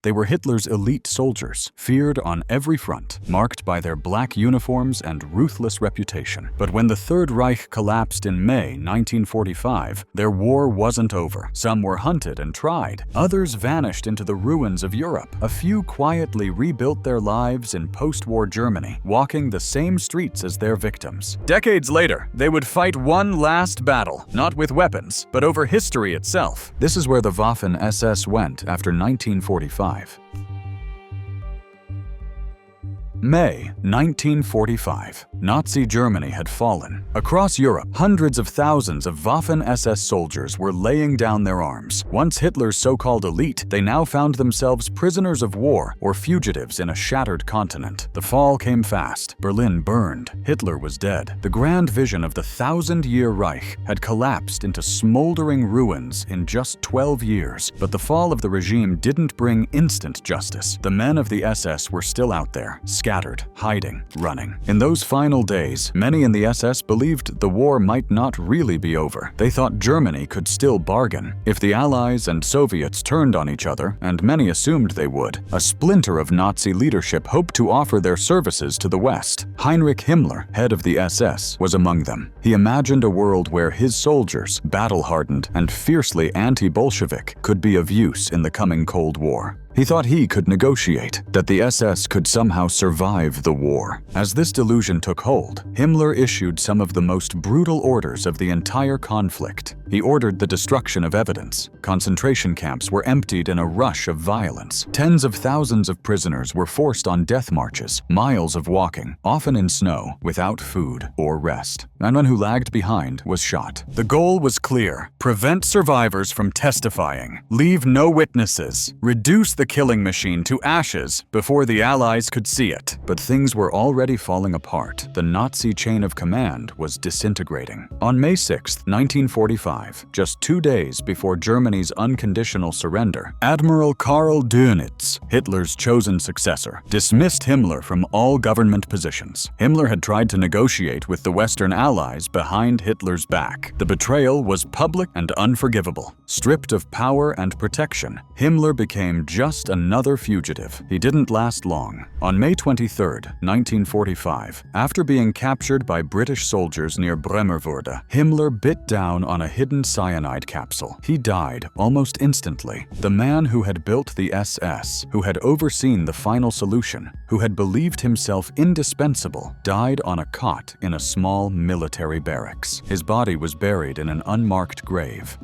They were Hitler's elite soldiers, feared on every front, marked by their black uniforms and ruthless reputation. But when the Third Reich collapsed in May 1945, their war wasn't over. Some were hunted and tried. Others vanished into the ruins of Europe. A few quietly rebuilt their lives in post-war Germany, walking the same streets as their victims. Decades later, they would fight one last battle, not with weapons, but over history itself. This is where the Waffen-SS went after 1945. May 1945. Nazi Germany had fallen. Across Europe, hundreds of thousands of Waffen-SS soldiers were laying down their arms. Once Hitler's so-called elite, they now found themselves prisoners of war or fugitives in a shattered continent. The fall came fast. Berlin burned. Hitler was dead. The grand vision of the 1,000-year Reich had collapsed into smoldering ruins in just 12 years. But the fall of the regime didn't bring instant justice. The men of the SS were still out there, scattered, hiding, running. In those final days, many in the SS believed the war might not really be over. They thought Germany could still bargain. If the Allies and Soviets turned on each other, and many assumed they would, a splinter of Nazi leadership hoped to offer their services to the West. Heinrich Himmler, head of the SS, was among them. He imagined a world where his soldiers, battle-hardened and fiercely anti-Bolshevik, could be of use in the coming Cold War. He thought he could negotiate, that the SS could somehow survive the war. As this delusion took hold, Himmler issued some of the most brutal orders of the entire conflict. He ordered the destruction of evidence. Concentration camps were emptied in a rush of violence. Tens of thousands of prisoners were forced on death marches, miles of walking, often in snow, without food or rest. Anyone who lagged behind was shot. The goal was clear: prevent survivors from testifying, leave no witnesses, reduce the killing machine to ashes before the Allies could see it. But things were already falling apart. The Nazi chain of command was disintegrating. On May 6, 1945, just 2 days before Germany's unconditional surrender, Admiral Karl Dönitz, Hitler's chosen successor, dismissed Himmler from all government positions. Himmler had tried to negotiate with the Western Allies behind Hitler's back. The betrayal was public and unforgivable. Stripped of power and protection, Himmler became just another fugitive. He didn't last long. On May 23, 1945, after being captured by British soldiers near Bremervörde, Himmler bit down on a hidden cyanide capsule. He died almost instantly. The man who had built the SS, who had overseen the final solution, who had believed himself indispensable, died on a cot in a small military barracks. His body was buried in an unmarked grave.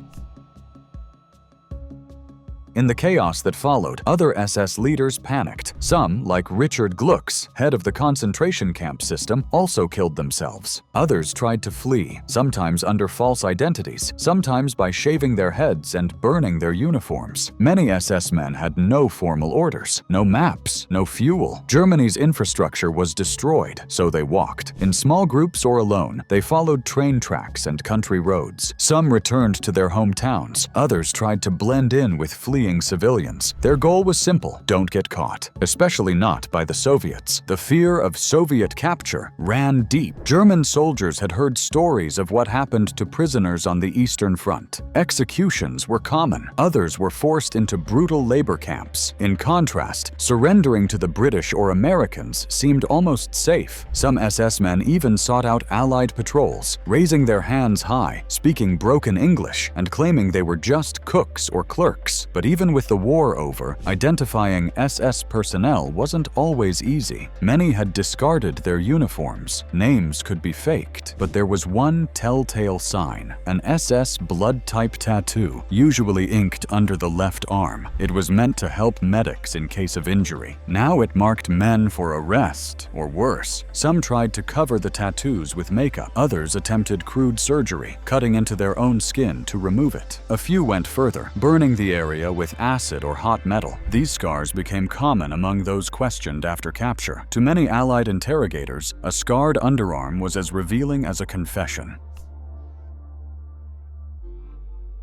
In the chaos that followed, other SS leaders panicked. Some, like Richard Glucks, head of the concentration camp system, also killed themselves. Others tried to flee, sometimes under false identities, sometimes by shaving their heads and burning their uniforms. Many SS men had no formal orders, no maps, no fuel. Germany's infrastructure was destroyed, so they walked. In small groups or alone, they followed train tracks and country roads. Some returned to their hometowns. Others tried to blend in with fleeing civilians. Their goal was simple: don't get caught, especially not by the Soviets. The fear of Soviet capture ran deep. German soldiers had heard stories of what happened to prisoners on the Eastern Front. Executions were common. Others were forced into brutal labor camps. In contrast, surrendering to the British or Americans seemed almost safe. Some SS men even sought out Allied patrols, raising their hands high, speaking broken English, and claiming they were just cooks or clerks. But even with the war over, identifying SS personnel wasn't always easy. Many had discarded their uniforms. Names could be faked, but there was one telltale sign: an SS blood-type tattoo, usually inked under the left arm. It was meant to help medics in case of injury. Now it marked men for arrest, or worse. Some tried to cover the tattoos with makeup. Others attempted crude surgery, cutting into their own skin to remove it. A few went further, burning the area with acid or hot metal. These scars became common among those questioned after capture. To many Allied interrogators, a scarred underarm was as revealing as a confession.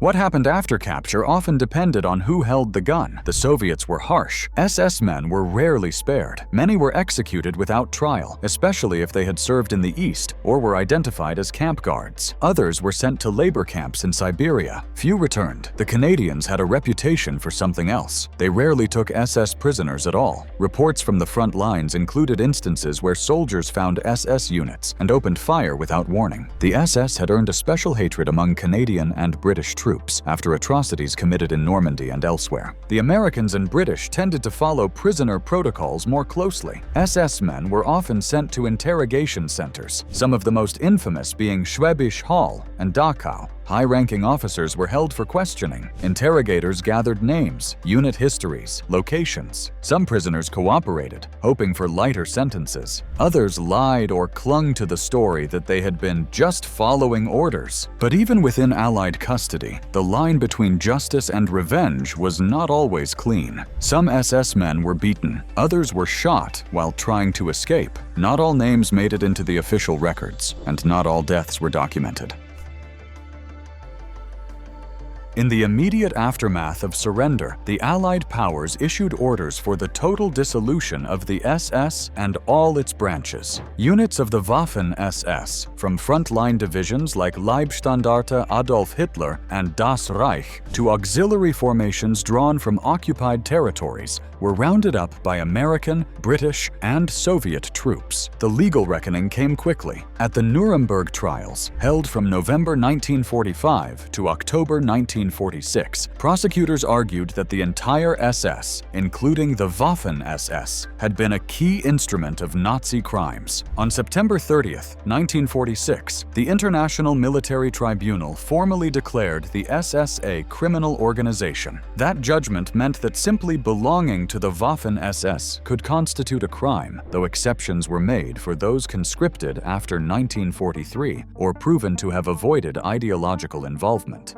What happened after capture often depended on who held the gun. The Soviets were harsh. SS men were rarely spared. Many were executed without trial, especially if they had served in the East or were identified as camp guards. Others were sent to labor camps in Siberia. Few returned. The Canadians had a reputation for something else. They rarely took SS prisoners at all. Reports from the front lines included instances where soldiers found SS units and opened fire without warning. The SS had earned a special hatred among Canadian and British troops after atrocities committed in Normandy and elsewhere. The Americans and British tended to follow prisoner protocols more closely. SS men were often sent to interrogation centers, some of the most infamous being Schwäbisch Hall and Dachau. High-ranking officers were held for questioning. Interrogators gathered names, unit histories, locations. Some prisoners cooperated, hoping for lighter sentences. Others lied or clung to the story that they had been just following orders. But even within Allied custody, the line between justice and revenge was not always clean. Some SS men were beaten, others were shot while trying to escape. Not all names made it into the official records, and not all deaths were documented. In the immediate aftermath of surrender, the Allied powers issued orders for the total dissolution of the SS and all its branches. Units of the Waffen-SS, from frontline divisions like Leibstandarte Adolf Hitler and Das Reich to auxiliary formations drawn from occupied territories, were rounded up by American, British, and Soviet troops. The legal reckoning came quickly. At the Nuremberg trials, held from November 1945 to October 1946, prosecutors argued that the entire SS, including the Waffen-SS, had been a key instrument of Nazi crimes. On September 30th, 1946, the International Military Tribunal formally declared the SS a criminal organization. That judgment meant that simply belonging to the Waffen-SS could constitute a crime, though exceptions were made for those conscripted after 1943 or proven to have avoided ideological involvement.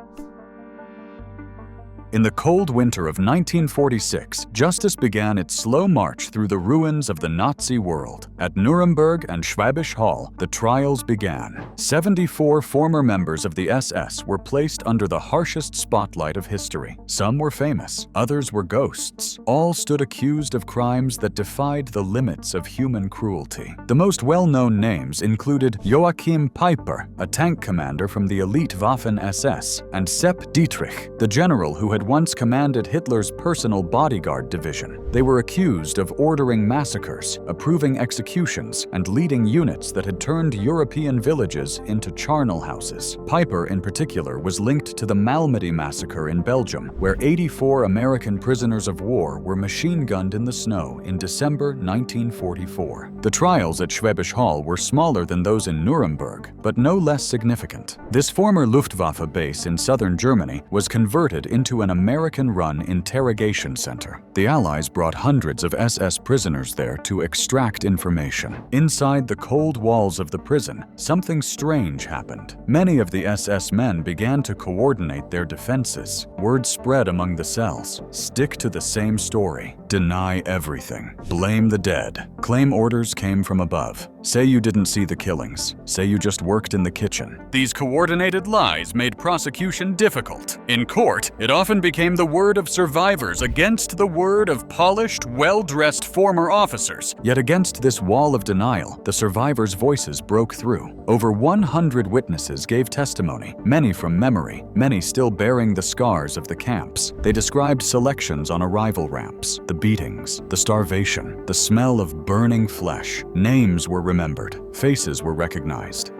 In the cold winter of 1946, justice began its slow march through the ruins of the Nazi world. At Nuremberg and Schwäbisch Hall, the trials began. 74 former members of the SS were placed under the harshest spotlight of history. Some were famous, others were ghosts. All stood accused of crimes that defied the limits of human cruelty. The most well-known names included Joachim Peiper, a tank commander from the elite Waffen-SS, and Sepp Dietrich, the general who had once commanded Hitler's personal bodyguard division. They were accused of ordering massacres, approving executions, and leading units that had turned European villages into charnel houses. Peiper, in particular, was linked to the Malmedy massacre in Belgium, where 84 American prisoners of war were machine-gunned in the snow in December 1944. The trials at Schwäbisch Hall were smaller than those in Nuremberg, but no less significant. This former Luftwaffe base in southern Germany was converted into an American-run interrogation center. The Allies brought hundreds of SS prisoners there to extract information. Inside the cold walls of the prison, something strange happened. Many of the SS men began to coordinate their defenses. Word spread among the cells. Stick to the same story. Deny everything. Blame the dead. Claim orders came from above. Say you didn't see the killings. Say you just worked in the kitchen. These coordinated lies made prosecution difficult. In court, it often became the word of survivors against the word of polished, well-dressed former officers. Yet against this wall of denial, the survivors' voices broke through. Over 100 witnesses gave testimony, many from memory, many still bearing the scars of the camps. They described selections on arrival ramps, the beatings, the starvation, the smell of burning flesh. Names were remembered, faces were recognized.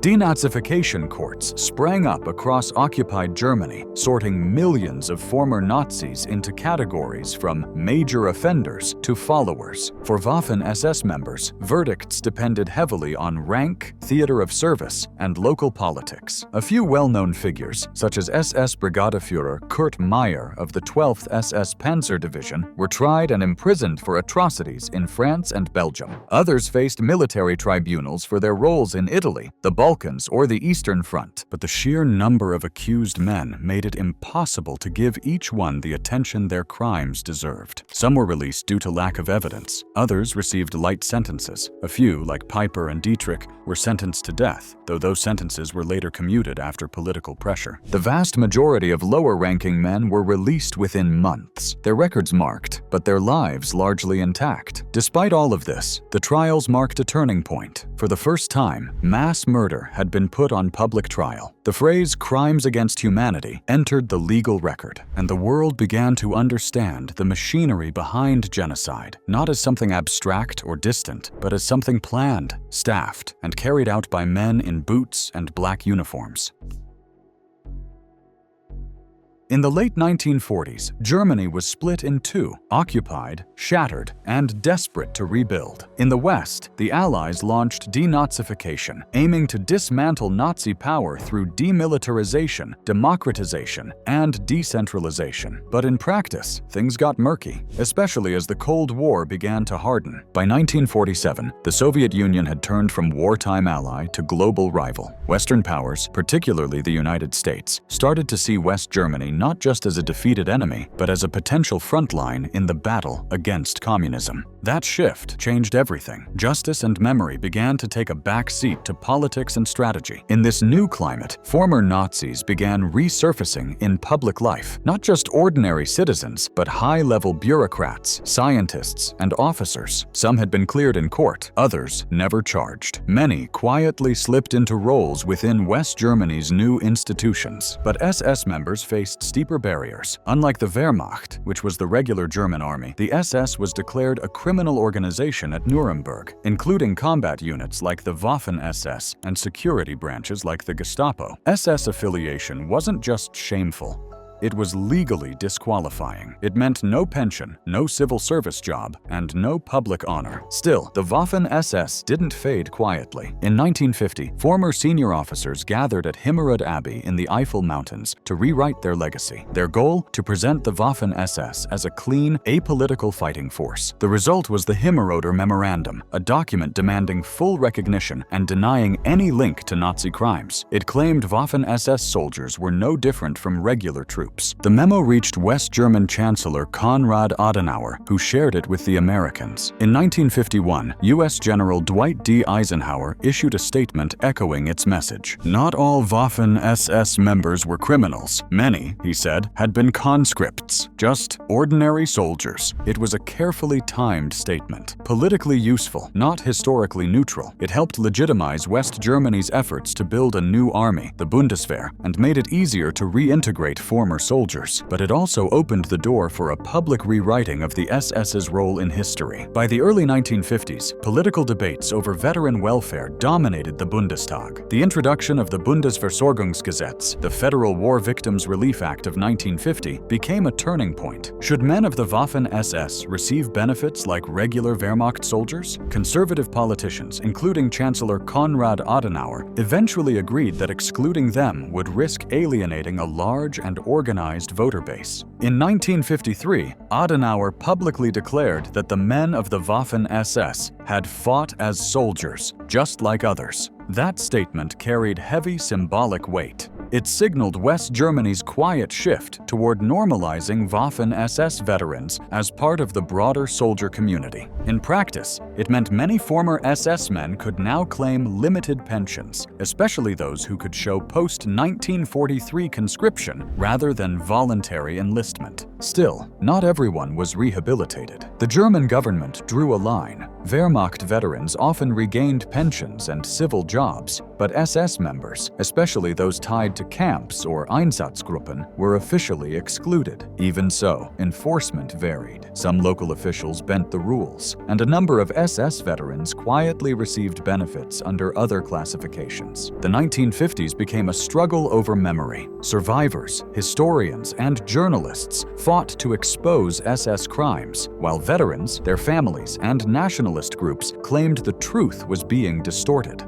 Denazification courts sprang up across occupied Germany, sorting millions of former Nazis into categories from major offenders to followers. For Waffen-SS members, verdicts depended heavily on rank, theater of service, and local politics. A few well-known figures, such as SS Brigadeführer Kurt Meyer of the 12th SS Panzer Division, were tried and imprisoned for atrocities in France and Belgium. Others faced military tribunals for their roles in Italy, the Balkans, Balkans, or the Eastern Front, but the sheer number of accused men made it impossible to give each one the attention their crimes deserved. Some were released due to lack of evidence. Others received light sentences. A few, like Piper and Dietrich, were sentenced to death, though those sentences were later commuted after political pressure. The vast majority of lower-ranking men were released within months, their records marked, but their lives largely intact. Despite all of this, the trials marked a turning point. For the first time, mass murder had been put on public trial. The phrase "crimes against humanity" entered the legal record, and the world began to understand the machinery behind genocide, not as something abstract or distant, but as something planned, staffed, and carried out by men in boots and black uniforms. In the late 1940s, Germany was split in two, occupied, shattered, and desperate to rebuild. In the West, the Allies launched denazification, aiming to dismantle Nazi power through demilitarization, democratization, and decentralization. But in practice, things got murky, especially as the Cold War began to harden. By 1947, the Soviet Union had turned from wartime ally to global rival. Western powers, particularly the United States, started to see West Germany not just as a defeated enemy, but as a potential frontline in the battle against communism. That shift changed everything. Justice and memory began to take a back seat to politics and strategy. In this new climate, former Nazis began resurfacing in public life. Not just ordinary citizens, but high-level bureaucrats, scientists, and officers. Some had been cleared in court, others never charged. Many quietly slipped into roles within West Germany's new institutions. But SS members faced steeper barriers. Unlike the Wehrmacht, which was the regular German army, the SS was declared a criminal organization at Nuremberg, including combat units like the Waffen-SS and security branches like the Gestapo. SS affiliation wasn't just shameful. It was legally disqualifying. It meant no pension, no civil service job, and no public honor. Still, the Waffen-SS didn't fade quietly. In 1950, former senior officers gathered at Himmerod Abbey in the Eifel Mountains to rewrite their legacy. Their goal? To present the Waffen-SS as a clean, apolitical fighting force. The result was the Himmeroder Memorandum, a document demanding full recognition and denying any link to Nazi crimes. It claimed Waffen-SS soldiers were no different from regular troops. The memo reached West German Chancellor Konrad Adenauer, who shared it with the Americans. In 1951, U.S. General Dwight D. Eisenhower issued a statement echoing its message. Not all Waffen-SS members were criminals. Many, he said, had been conscripts, just ordinary soldiers. It was a carefully timed statement, politically useful, not historically neutral. It helped legitimize West Germany's efforts to build a new army, the Bundeswehr, and made it easier to reintegrate former soldiers, but it also opened the door for a public rewriting of the SS's role in history. By the early 1950s, political debates over veteran welfare dominated the Bundestag. The introduction of the Bundesversorgungsgesetz, the Federal War Victims Relief Act of 1950, became a turning point. Should men of the Waffen-SS receive benefits like regular Wehrmacht soldiers? Conservative politicians, including Chancellor Konrad Adenauer, eventually agreed that excluding them would risk alienating a large and organized voter base. In 1953, Adenauer publicly declared that the men of the Waffen-SS had fought as soldiers, just like others. That statement carried heavy symbolic weight. It signaled West Germany's quiet shift toward normalizing Waffen-SS veterans as part of the broader soldier community. In practice, it meant many former SS men could now claim limited pensions, especially those who could show post-1943 conscription rather than voluntary enlistment. Still, not everyone was rehabilitated. The German government drew a line. Wehrmacht veterans often regained pensions and civil jobs, but SS members, especially those tied to camps or Einsatzgruppen, were officially excluded. Even so, enforcement varied. Some local officials bent the rules, and a number of SS veterans quietly received benefits under other classifications. The 1950s became a struggle over memory. Survivors, historians, and journalists fought to expose SS crimes, while veterans, their families, and nationalist groups claimed the truth was being distorted.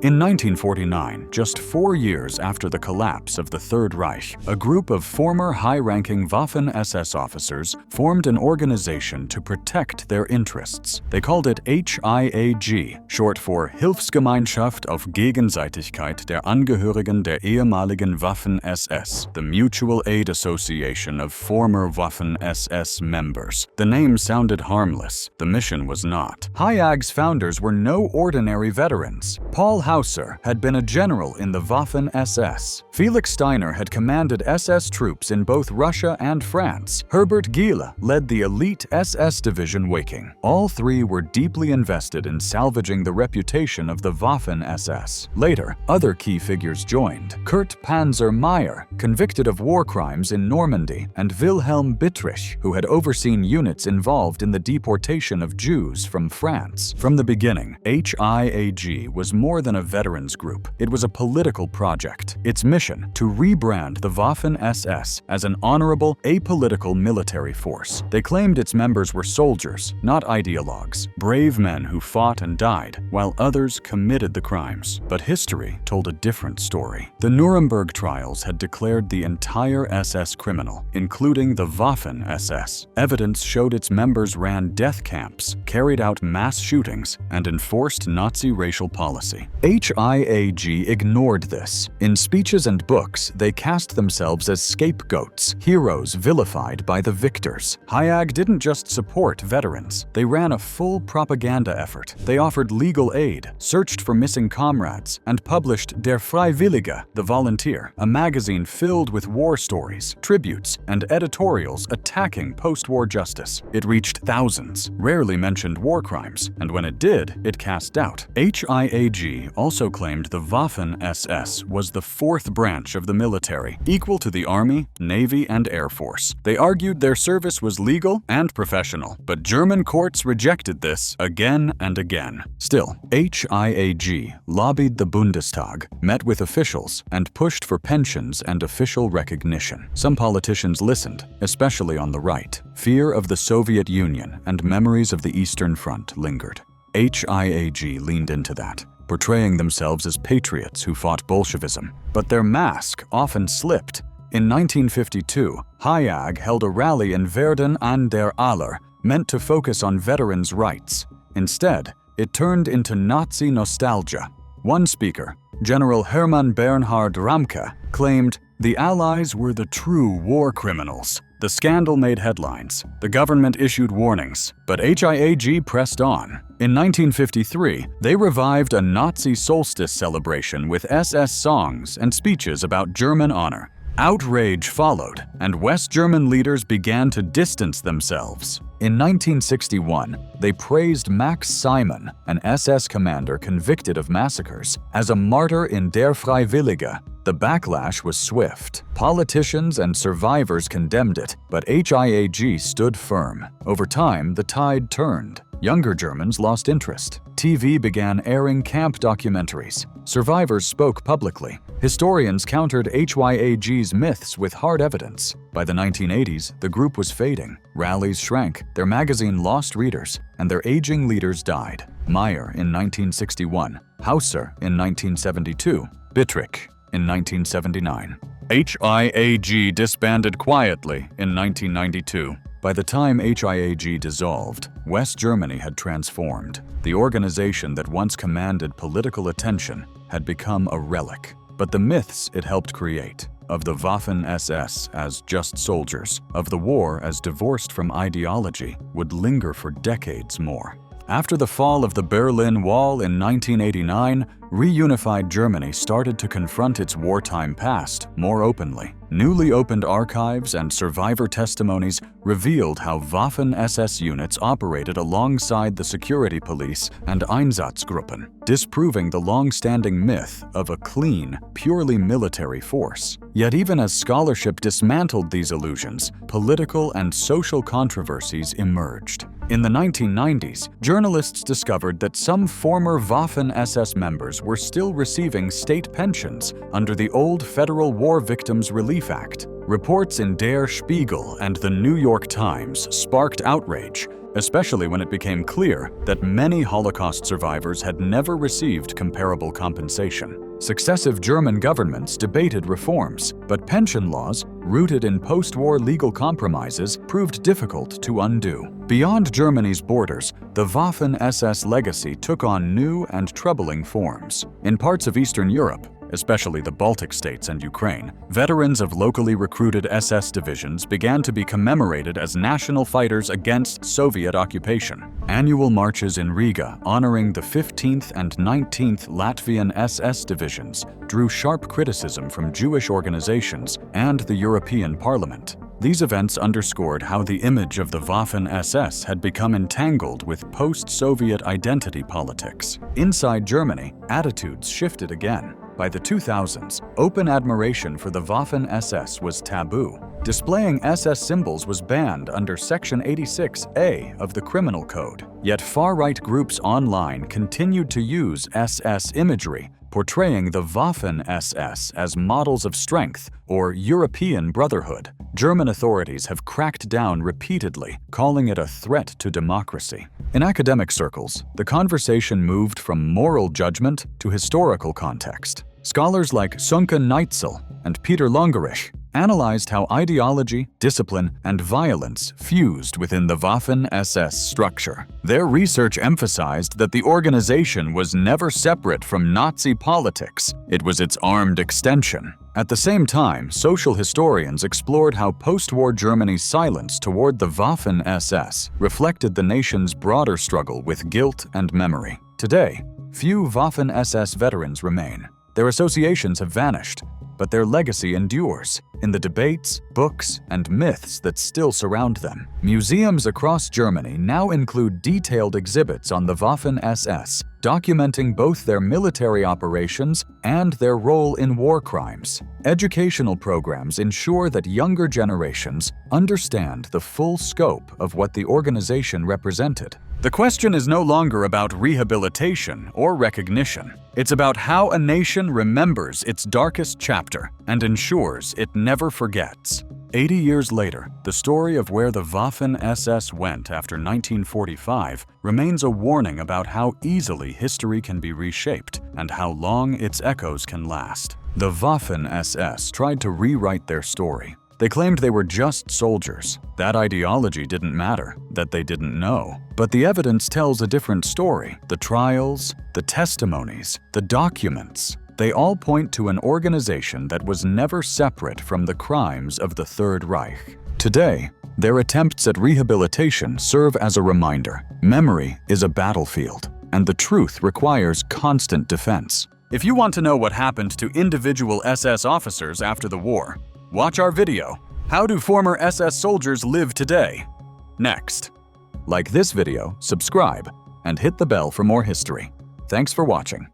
In 1949, just 4 years after the collapse of the Third Reich, a group of former high-ranking Waffen-SS officers formed an organization to protect their interests. They called it HIAG, short for Hilfsgemeinschaft auf Gegenseitigkeit der Angehörigen der ehemaligen Waffen-SS, the Mutual Aid Association of former Waffen-SS members. The name sounded harmless. The mission was not. HIAG's founders were no ordinary veterans. Paul Hauser had been a general in the Waffen-SS. Felix Steiner had commanded SS troops in both Russia and France. Herbert Giele led the elite SS division Waking. All three were deeply invested in salvaging the reputation of the Waffen-SS. Later, other key figures joined. Kurt Panzer Meyer, convicted of war crimes in Normandy, and Wilhelm Bittrich, who had overseen units involved in the deportation of Jews from France. From the beginning, HIAG was more than a veterans group. It was a political project. Its mission, to rebrand the Waffen-SS as an honorable, apolitical military force. They claimed its members were soldiers, not ideologues, brave men who fought and died, while others committed the crimes. But history told a different story. The Nuremberg trials had declared the entire SS criminal, including the Waffen-SS. Evidence showed its members ran death camps, carried out mass shootings, and enforced Nazi racial policy. HIAG ignored this. In speeches and books, they cast themselves as scapegoats, heroes vilified by the victors. HIAG didn't just support veterans. They ran a full propaganda effort. They offered legal aid, searched for missing comrades, and published Der Freiwillige, the Volunteer, a magazine filled with war stories, tributes, and editorials attacking post-war justice. It reached thousands, rarely mentioned war crimes, and when it did, it cast doubt. HIAG also claimed the Waffen-SS was the fourth branch of the military, equal to the Army, Navy, and Air Force. They argued their service was legal and professional, but German courts rejected this again and again. Still, HIAG lobbied the Bundestag, met with officials, and pushed for pensions and official recognition. Some politicians listened, especially on the right. Fear of the Soviet Union and memories of the Eastern Front lingered. HIAG leaned into that, portraying themselves as patriots who fought Bolshevism. But their mask often slipped. In 1952, HIAG held a rally in Verden an der Aller, meant to focus on veterans' rights. Instead, it turned into Nazi nostalgia. One speaker, General Hermann Bernhard Ramke, claimed, "The Allies were the true war criminals." The scandal made headlines. The government issued warnings, but HIAG pressed on. In 1953, they revived a Nazi solstice celebration with SS songs and speeches about German honor. Outrage followed, and West German leaders began to distance themselves. In 1961, they praised Max Simon, an SS commander convicted of massacres, as a martyr in Der Freiwillige. The backlash was swift. Politicians and survivors condemned it, but HIAG stood firm. Over time, the tide turned. Younger Germans lost interest. TV began airing camp documentaries. Survivors spoke publicly. Historians countered HIAG's myths with hard evidence. By the 1980s, the group was fading. Rallies shrank, their magazine lost readers, and their aging leaders died. Meyer in 1961, Hauser in 1972, Bittrich in 1979. HIAG disbanded quietly in 1992. By the time HIAG dissolved, West Germany had transformed. The organization that once commanded political attention had become a relic. But the myths it helped create, of the Waffen-SS as just soldiers, of the war as divorced from ideology, would linger for decades more. After the fall of the Berlin Wall in 1989, reunified Germany started to confront its wartime past more openly. Newly opened archives and survivor testimonies revealed how Waffen-SS units operated alongside the security police and Einsatzgruppen, disproving the long-standing myth of a clean, purely military force. Yet even as scholarship dismantled these illusions, political and social controversies emerged. In the 1990s, journalists discovered that some former Waffen-SS members were still receiving state pensions under the old Federal War Victims Relief Act. Reports in Der Spiegel and the New York Times sparked outrage. especially when it became clear that many Holocaust survivors had never received comparable compensation. Successive German governments debated reforms, but pension laws, rooted in post-war legal compromises, proved difficult to undo. Beyond Germany's borders, the Waffen-SS legacy took on new and troubling forms. In parts of Eastern Europe, especially the Baltic states and Ukraine, veterans of locally recruited SS divisions began to be commemorated as national fighters against Soviet occupation. Annual marches in Riga honoring the 15th and 19th Latvian SS divisions drew sharp criticism from Jewish organizations and the European Parliament. These events underscored how the image of the Waffen-SS had become entangled with post-Soviet identity politics. Inside Germany, attitudes shifted again. By the 2000s, open admiration for the Waffen-SS was taboo. Displaying SS symbols was banned under Section 86A of the Criminal Code. Yet far-right groups online continued to use SS imagery, portraying the Waffen-SS as models of strength or European brotherhood. German authorities have cracked down repeatedly, calling it a threat to democracy. In academic circles, the conversation moved from moral judgment to historical context. Scholars like Sönke Neitzel and Peter Longerich analyzed how ideology, discipline, and violence fused within the Waffen-SS structure. Their research emphasized that the organization was never separate from Nazi politics. It was its armed extension. At the same time, social historians explored how post-war Germany's silence toward the Waffen-SS reflected the nation's broader struggle with guilt and memory. Today, few Waffen-SS veterans remain. Their associations have vanished, but their legacy endures in the debates, books, and myths that still surround them. Museums across Germany now include detailed exhibits on the Waffen-SS, documenting both their military operations and their role in war crimes. Educational programs ensure that younger generations understand the full scope of what the organization represented. The question is no longer about rehabilitation or recognition. It's about how a nation remembers its darkest chapter and ensures it never forgets. 80 years later, the story of where the Waffen-SS went after 1945 remains a warning about how easily history can be reshaped and how long its echoes can last. The Waffen-SS tried to rewrite their story. They claimed they were just soldiers. That ideology didn't matter, that they didn't know. But the evidence tells a different story. The trials, the testimonies, the documents, they all point to an organization that was never separate from the crimes of the Third Reich. Today, their attempts at rehabilitation serve as a reminder. Memory is a battlefield, and the truth requires constant defense. If you want to know what happened to individual SS officers after the war, watch our video, How Do Former SS Soldiers Live Today? Next. Like this video, subscribe, and hit the bell for more history. Thanks for watching.